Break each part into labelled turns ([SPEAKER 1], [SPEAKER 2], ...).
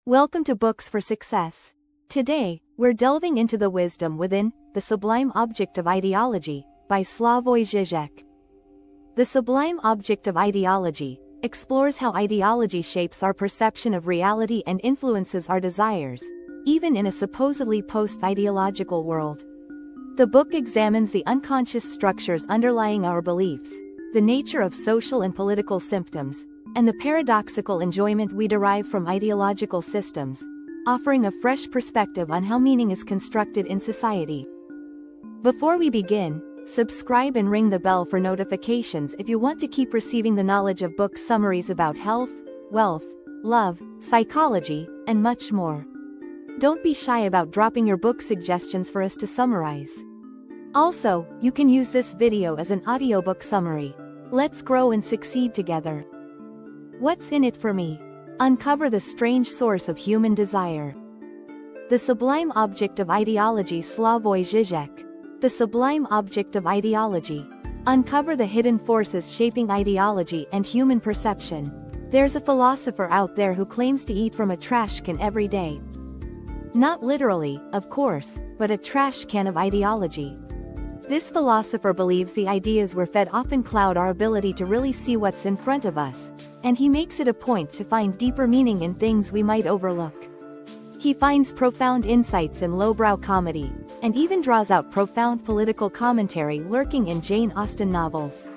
[SPEAKER 1] Welcome to Books for Success. Today, we're delving into the wisdom within The Sublime Object of Ideology by Slavoj Žižek. The Sublime Object of Ideology explores how ideology shapes our perception of reality and influences our desires, even in a supposedly post-ideological world. The book examines the unconscious structures underlying our beliefs, the nature of social and political symptoms, and the paradoxical enjoyment we derive from ideological systems, offering a fresh perspective on how meaning is constructed in society. Before we begin, subscribe and ring the bell for notifications if you want to keep receiving the knowledge of book summaries about health, wealth, love, psychology, and much more. Don't be shy about dropping your book suggestions for us to summarize. Also, you can use this video as an audiobook summary. Let's grow and succeed together. What's in it for me? Uncover the strange source of human desire. The Sublime Object of Ideology, Slavoj Žižek. The Sublime Object of Ideology. Uncover the hidden forces shaping ideology and human perception. There's a philosopher out there who claims to eat from a trash can every day. Not literally, of course, but a trash can of ideology. This philosopher believes the ideas we're fed often cloud our ability to really see what's in front of us, and he makes it a point to find deeper meaning in things we might overlook. He finds profound insights in lowbrow comedy, and even draws out profound political commentary lurking in Jane Austen novels.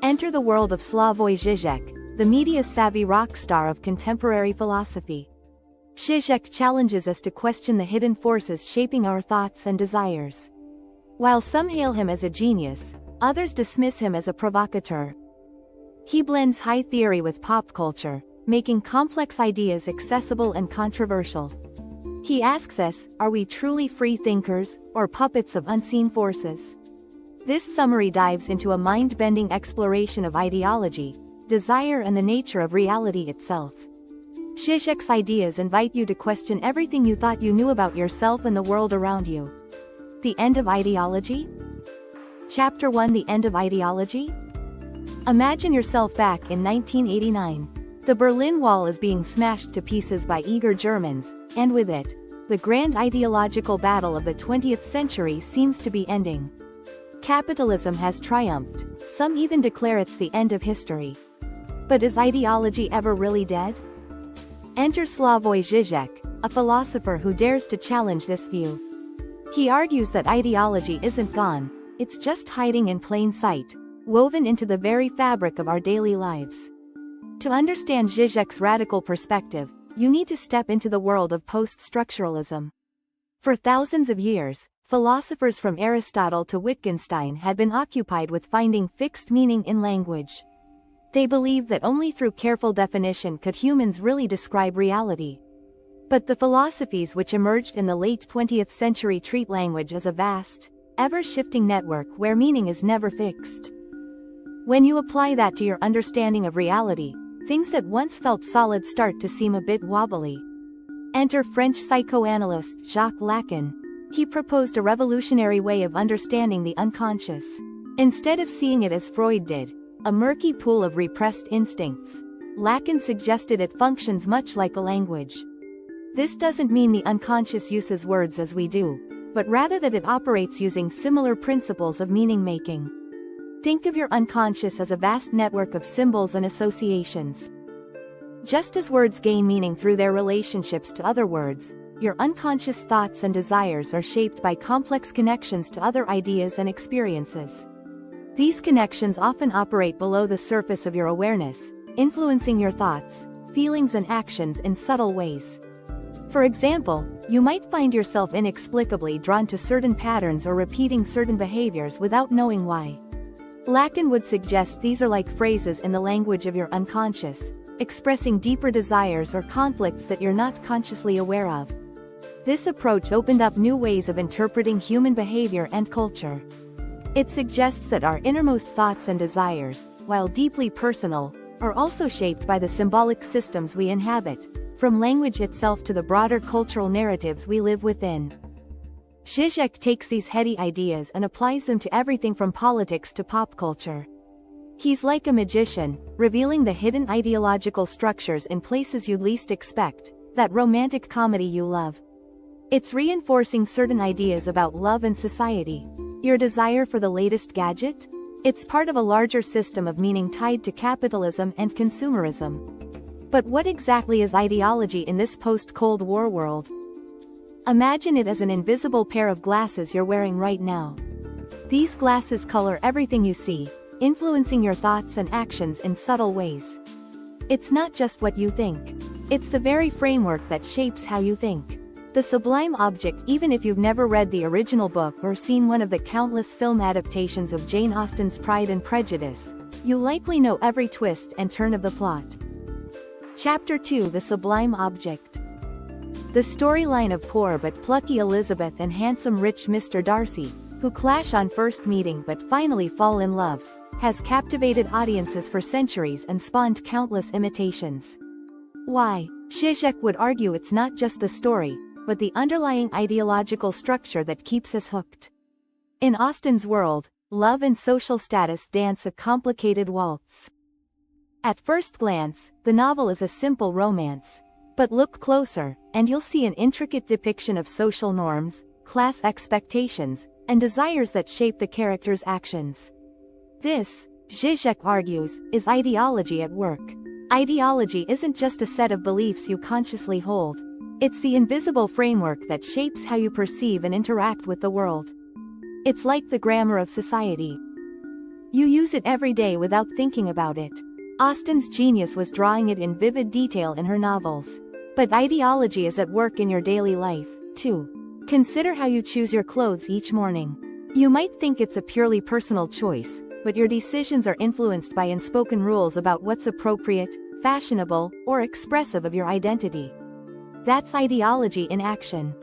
[SPEAKER 1] Enter the world of Slavoj Žižek, the media-savvy rock star of contemporary philosophy. Žižek challenges us to question the hidden forces shaping our thoughts and desires. While some hail him as a genius, others dismiss him as a provocateur. He blends high theory with pop culture, making complex ideas accessible and controversial. He asks us, are we truly free thinkers, or puppets of unseen forces? This summary dives into a mind-bending exploration of ideology, desire and the nature of reality itself. Žižek's ideas invite you to question everything you thought you knew about yourself and the world around you. The End of Ideology? Chapter 1: The End of Ideology? Imagine yourself back in 1989. The Berlin Wall is being smashed to pieces by eager Germans, and with it, the grand ideological battle of the 20th century seems to be ending. Capitalism has triumphed, some even declare it's the end of history. But is ideology ever really dead? Enter Slavoj Žižek, a philosopher who dares to challenge this view. He argues that ideology isn't gone, it's just hiding in plain sight, woven into the very fabric of our daily lives. To understand Žižek's radical perspective, you need to step into the world of post-structuralism. For thousands of years, philosophers from Aristotle to Wittgenstein had been occupied with finding fixed meaning in language. They believed that only through careful definition could humans really describe reality. But the philosophies which emerged in the late 20th century treat language as a vast, ever-shifting network where meaning is never fixed. When you apply that to your understanding of reality, things that once felt solid start to seem a bit wobbly. Enter French psychoanalyst Jacques Lacan. He proposed a revolutionary way of understanding the unconscious. Instead of seeing it as Freud did, a murky pool of repressed instincts, Lacan suggested it functions much like a language. This doesn't mean the unconscious uses words as we do, but rather that it operates using similar principles of meaning-making. Think of your unconscious as a vast network of symbols and associations. Just as words gain meaning through their relationships to other words, your unconscious thoughts and desires are shaped by complex connections to other ideas and experiences. These connections often operate below the surface of your awareness, influencing your thoughts, feelings and actions in subtle ways. For example, you might find yourself inexplicably drawn to certain patterns or repeating certain behaviors without knowing why. Lacan would suggest these are like phrases in the language of your unconscious, expressing deeper desires or conflicts that you're not consciously aware of. This approach opened up new ways of interpreting human behavior and culture. It suggests that our innermost thoughts and desires, while deeply personal, are also shaped by the symbolic systems we inhabit, from language itself to the broader cultural narratives we live within. Žižek takes these heady ideas and applies them to everything from politics to pop culture. He's like a magician, revealing the hidden ideological structures in places you'd least expect, that romantic comedy you love. It's reinforcing certain ideas about love and society. Your desire for the latest gadget? It's part of a larger system of meaning tied to capitalism and consumerism. But what exactly is ideology in this post-Cold War world? Imagine it as an invisible pair of glasses you're wearing right now. These glasses color everything you see, influencing your thoughts and actions in subtle ways. It's not just what you think. It's the very framework that shapes how you think. The Sublime Object. Even if you've never read the original book or seen one of the countless film adaptations of Jane Austen's Pride and Prejudice, you likely know every twist and turn of the plot. Chapter 2: The Sublime Object. The storyline of poor but plucky Elizabeth and handsome rich Mr. Darcy, who clash on first meeting but finally fall in love, has captivated audiences for centuries and spawned countless imitations. Why? Žižek would argue it's not just the story, but the underlying ideological structure that keeps us hooked. In Austen's world, love and social status dance a complicated waltz. At first glance, the novel is a simple romance. But look closer, and you'll see an intricate depiction of social norms, class expectations, and desires that shape the characters' actions. This, Žižek argues, is ideology at work. Ideology isn't just a set of beliefs you consciously hold. It's the invisible framework that shapes how you perceive and interact with the world. It's like the grammar of society. You use it every day without thinking about it. Austen's genius was drawing it in vivid detail in her novels. But ideology is at work in your daily life, too. Consider how you choose your clothes each morning. You might think it's a purely personal choice, but your decisions are influenced by unspoken rules about what's appropriate, fashionable, or expressive of your identity. That's ideology in action.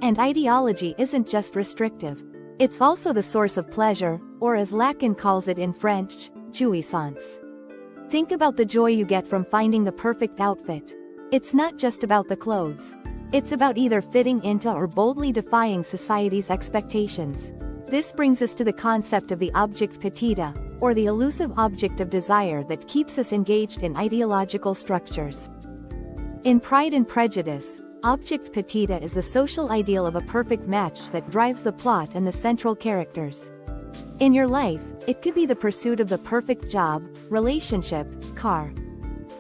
[SPEAKER 1] And ideology isn't just restrictive. It's also the source of pleasure, or as Lacan calls it in French, jouissance. Think about the joy you get from finding the perfect outfit. It's not just about the clothes. It's about either fitting into or boldly defying society's expectations. This brings us to the concept of the object petita, or the elusive object of desire that keeps us engaged in ideological structures. In Pride and Prejudice, object petita is the social ideal of a perfect match that drives the plot and the central characters. In your life, it could be the pursuit of the perfect job, relationship, car.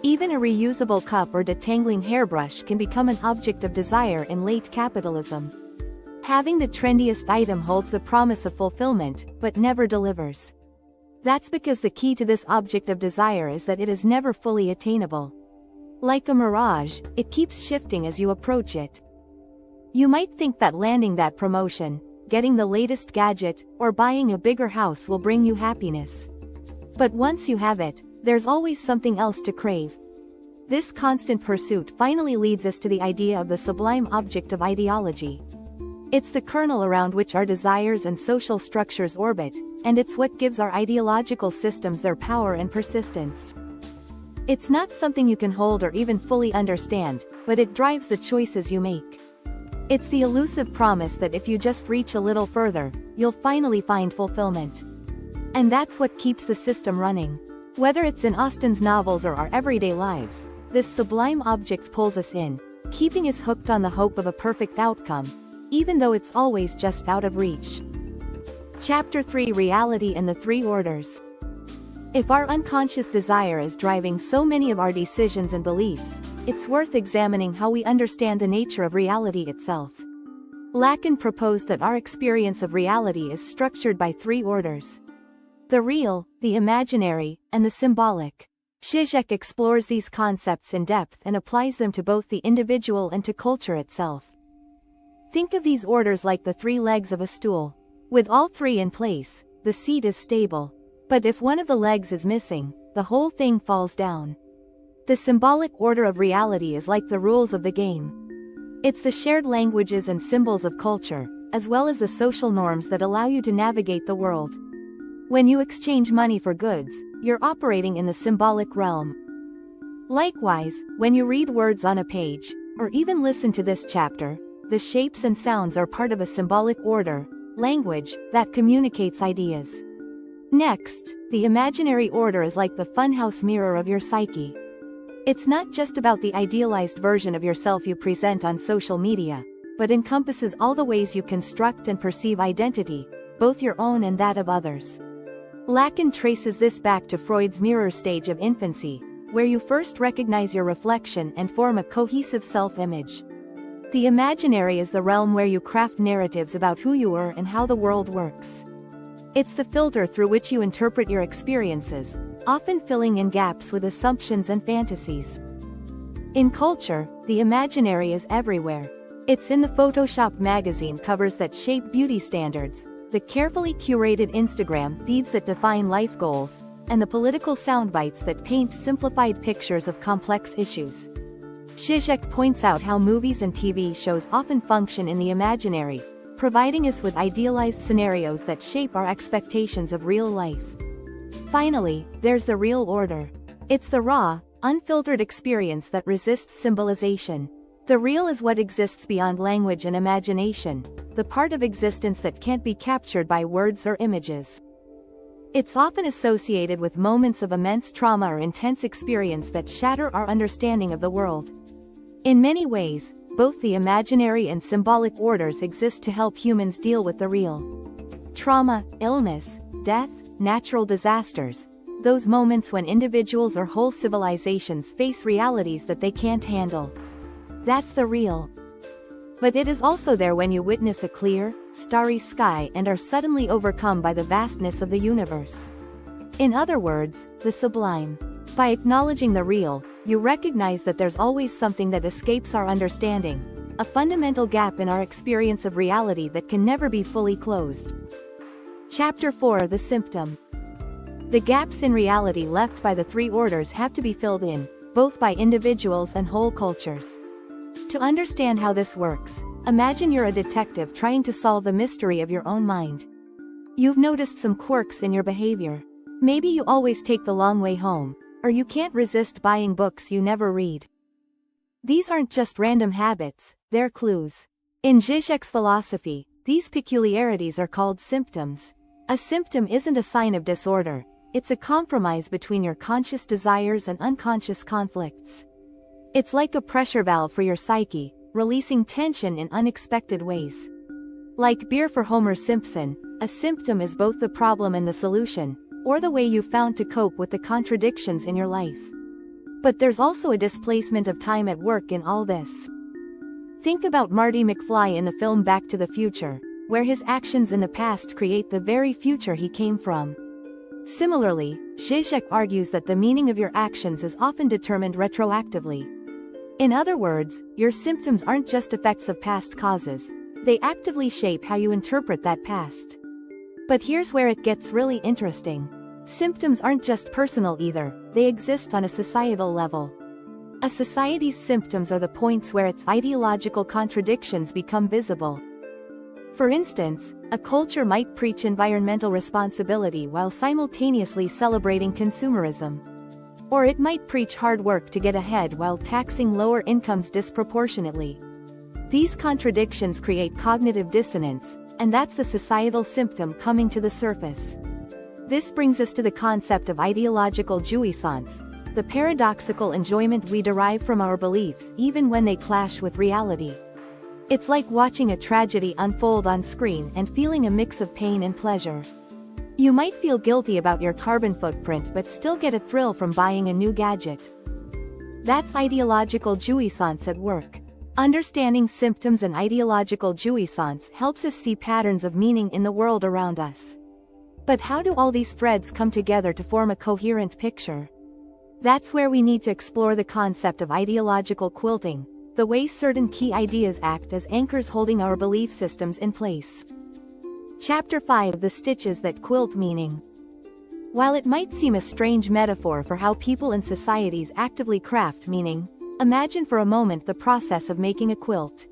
[SPEAKER 1] Even a reusable cup or detangling hairbrush can become an object of desire in late capitalism. Having the trendiest item holds the promise of fulfillment, but never delivers. That's because the key to this object of desire is that it is never fully attainable. Like a mirage, it keeps shifting as you approach it. You might think that landing that promotion, getting the latest gadget, or buying a bigger house will bring you happiness. But once you have it, there's always something else to crave. This constant pursuit finally leads us to the idea of the sublime object of ideology. It's the kernel around which our desires and social structures orbit, and it's what gives our ideological systems their power and persistence. It's not something you can hold or even fully understand, but it drives the choices you make. It's the elusive promise that if you just reach a little further, you'll finally find fulfillment. And that's what keeps the system running. Whether it's in Austen's novels or our everyday lives, this sublime object pulls us in, keeping us hooked on the hope of a perfect outcome, even though it's always just out of reach. Chapter 3: Reality and the Three Orders. If our unconscious desire is driving so many of our decisions and beliefs, it's worth examining how we understand the nature of reality itself. Lacan proposed that our experience of reality is structured by three orders: the real, the imaginary, and the symbolic. Žižek explores these concepts in depth and applies them to both the individual and to culture itself. Think of these orders like the three legs of a stool. With all three in place, the seat is stable. But if one of the legs is missing, the whole thing falls down. The symbolic order of reality is like the rules of the game. It's the shared languages and symbols of culture, as well as the social norms that allow you to navigate the world. When you exchange money for goods, you're operating in the symbolic realm. Likewise, when you read words on a page, or even listen to this chapter, the shapes and sounds are part of a symbolic order, language, that communicates ideas. Next, the imaginary order is like the funhouse mirror of your psyche. It's not just about the idealized version of yourself you present on social media, but encompasses all the ways you construct and perceive identity, both your own and that of others. Lacan traces this back to Freud's mirror stage of infancy, where you first recognize your reflection and form a cohesive self-image. The imaginary is the realm where you craft narratives about who you are and how the world works. It's the filter through which you interpret your experiences, often filling in gaps with assumptions and fantasies. In culture, the imaginary is everywhere. It's in the Photoshopped magazine covers that shape beauty standards, the carefully curated Instagram feeds that define life goals, and the political soundbites that paint simplified pictures of complex issues. Žižek points out how movies and TV shows often function in the imaginary, providing us with idealized scenarios that shape our expectations of real life. Finally, there's the real order. It's the raw, unfiltered experience that resists symbolization. The real is what exists beyond language and imagination, the part of existence that can't be captured by words or images. It's often associated with moments of immense trauma or intense experience that shatter our understanding of the world. In many ways, both the imaginary and symbolic orders exist to help humans deal with the real. Trauma, illness, death, natural disasters, those moments when individuals or whole civilizations face realities that they can't handle. That's the real. But it is also there when you witness a clear, starry sky and are suddenly overcome by the vastness of the universe. In other words, the sublime. By acknowledging the real, you recognize that there's always something that escapes our understanding, a fundamental gap in our experience of reality that can never be fully closed. Chapter 4: The Symptom. The gaps in reality left by the three orders have to be filled in, both by individuals and whole cultures. To understand how this works, imagine you're a detective trying to solve the mystery of your own mind. You've noticed some quirks in your behavior. Maybe you always take the long way home, or you can't resist buying books you never read. These aren't just random habits, they're clues. In Žižek's philosophy, these peculiarities are called symptoms. A symptom isn't a sign of disorder, it's a compromise between your conscious desires and unconscious conflicts. It's like a pressure valve for your psyche, releasing tension in unexpected ways. Like beer for Homer Simpson, a symptom is both the problem and the solution, or the way you found to cope with the contradictions in your life. But there's also a displacement of time at work in all this. Think about Marty McFly in the film Back to the Future, where his actions in the past create the very future he came from. Similarly, Žižek argues that the meaning of your actions is often determined retroactively. In other words, your symptoms aren't just effects of past causes, they actively shape how you interpret that past. But here's where it gets really interesting. Symptoms aren't just personal either, they exist on a societal level. A society's symptoms are the points where its ideological contradictions become visible. For instance, a culture might preach environmental responsibility while simultaneously celebrating consumerism. Or it might preach hard work to get ahead while taxing lower incomes disproportionately. These contradictions create cognitive dissonance, and that's the societal symptom coming to the surface. This brings us to the concept of ideological jouissance, the paradoxical enjoyment we derive from our beliefs even when they clash with reality. It's like watching a tragedy unfold on screen and feeling a mix of pain and pleasure. You might feel guilty about your carbon footprint but still get a thrill from buying a new gadget. That's ideological jouissance at work. Understanding symptoms and ideological jouissance helps us see patterns of meaning in the world around us. But how do all these threads come together to form a coherent picture? That's where we need to explore the concept of ideological quilting, the way certain key ideas act as anchors holding our belief systems in place. Chapter 5: The Stitches That Quilt Meaning. While it might seem a strange metaphor for how people and societies actively craft meaning, imagine for a moment the process of making a quilt.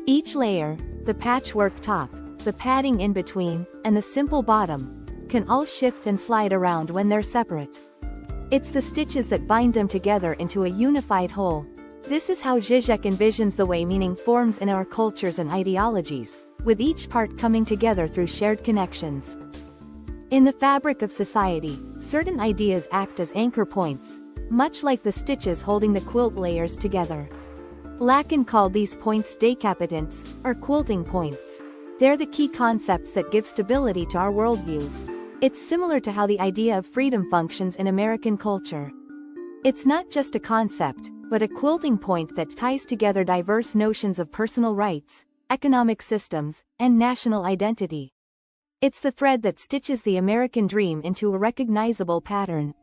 [SPEAKER 1] Each layer, the patchwork top, the padding in between, and the simple bottom, can all shift and slide around when they're separate. It's the stitches that bind them together into a unified whole. This is how Žižek envisions the way meaning forms in our cultures and ideologies, with each part coming together through shared connections. In the fabric of society, certain ideas act as anchor points, much like the stitches holding the quilt layers together. Lacan called these points decapitants, or quilting points. They're the key concepts that give stability to our worldviews. It's similar to how the idea of freedom functions in American culture. It's not just a concept, but a quilting point that ties together diverse notions of personal rights, economic systems, and national identity. It's the thread that stitches the American dream into a recognizable pattern.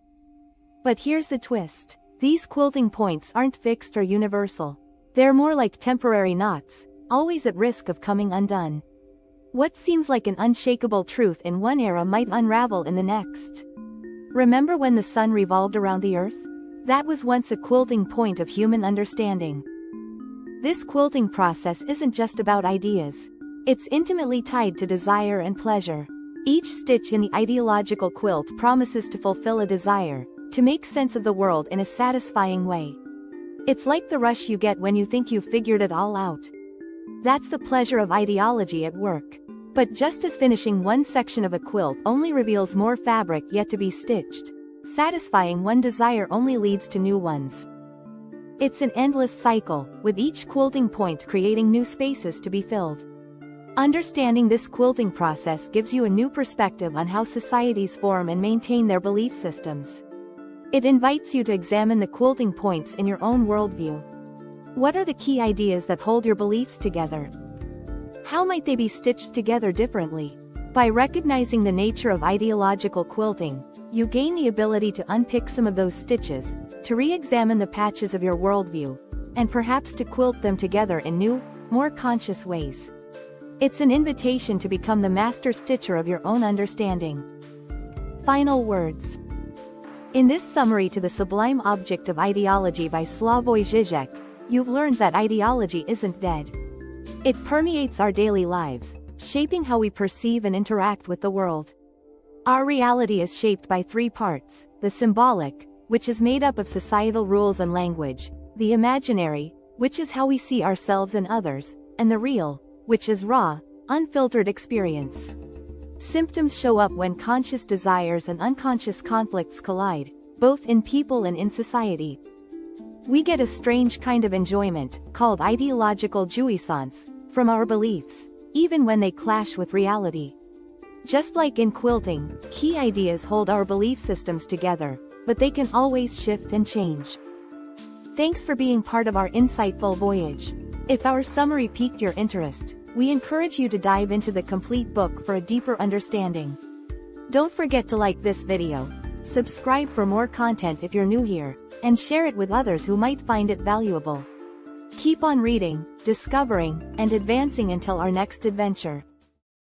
[SPEAKER 1] But here's the twist. These quilting points aren't fixed or universal. They're more like temporary knots, always at risk of coming undone. What seems like an unshakable truth in one era might unravel in the next. Remember when the sun revolved around the earth? That was once a quilting point of human understanding. This quilting process isn't just about ideas. It's intimately tied to desire and pleasure. Each stitch in the ideological quilt promises to fulfill a desire, to make sense of the world in a satisfying way. It's like the rush you get when you think you've figured it all out. That's the pleasure of ideology at work. But just as finishing one section of a quilt only reveals more fabric yet to be stitched, satisfying one desire only leads to new ones. It's an endless cycle, with each quilting point creating new spaces to be filled. Understanding this quilting process gives you a new perspective on how societies form and maintain their belief systems. It invites you to examine the quilting points in your own worldview. What are the key ideas that hold your beliefs together? How might they be stitched together differently? By recognizing the nature of ideological quilting, you gain the ability to unpick some of those stitches, to re-examine the patches of your worldview, and perhaps to quilt them together in new, more conscious ways. It's an invitation to become the master stitcher of your own understanding. Final words. In this summary to the Sublime Object of Ideology by Slavoj Žižek, you've learned that ideology isn't dead. It permeates our daily lives, shaping how we perceive and interact with the world. Our reality is shaped by three parts: the symbolic, which is made up of societal rules and language; the imaginary, which is how we see ourselves and others; and the real, which is raw, unfiltered experience. Symptoms show up when conscious desires and unconscious conflicts collide, both in people and in society. We get a strange kind of enjoyment, called ideological jouissance, from our beliefs, even when they clash with reality. Just like in quilting, key ideas hold our belief systems together, but they can always shift and change. Thanks for being part of our insightful voyage. If our summary piqued your interest, we encourage you to dive into the complete book for a deeper understanding. Don't forget to like this video, subscribe for more content if you're new here, and share it with others who might find it valuable. Keep on reading, discovering, and advancing until our next adventure.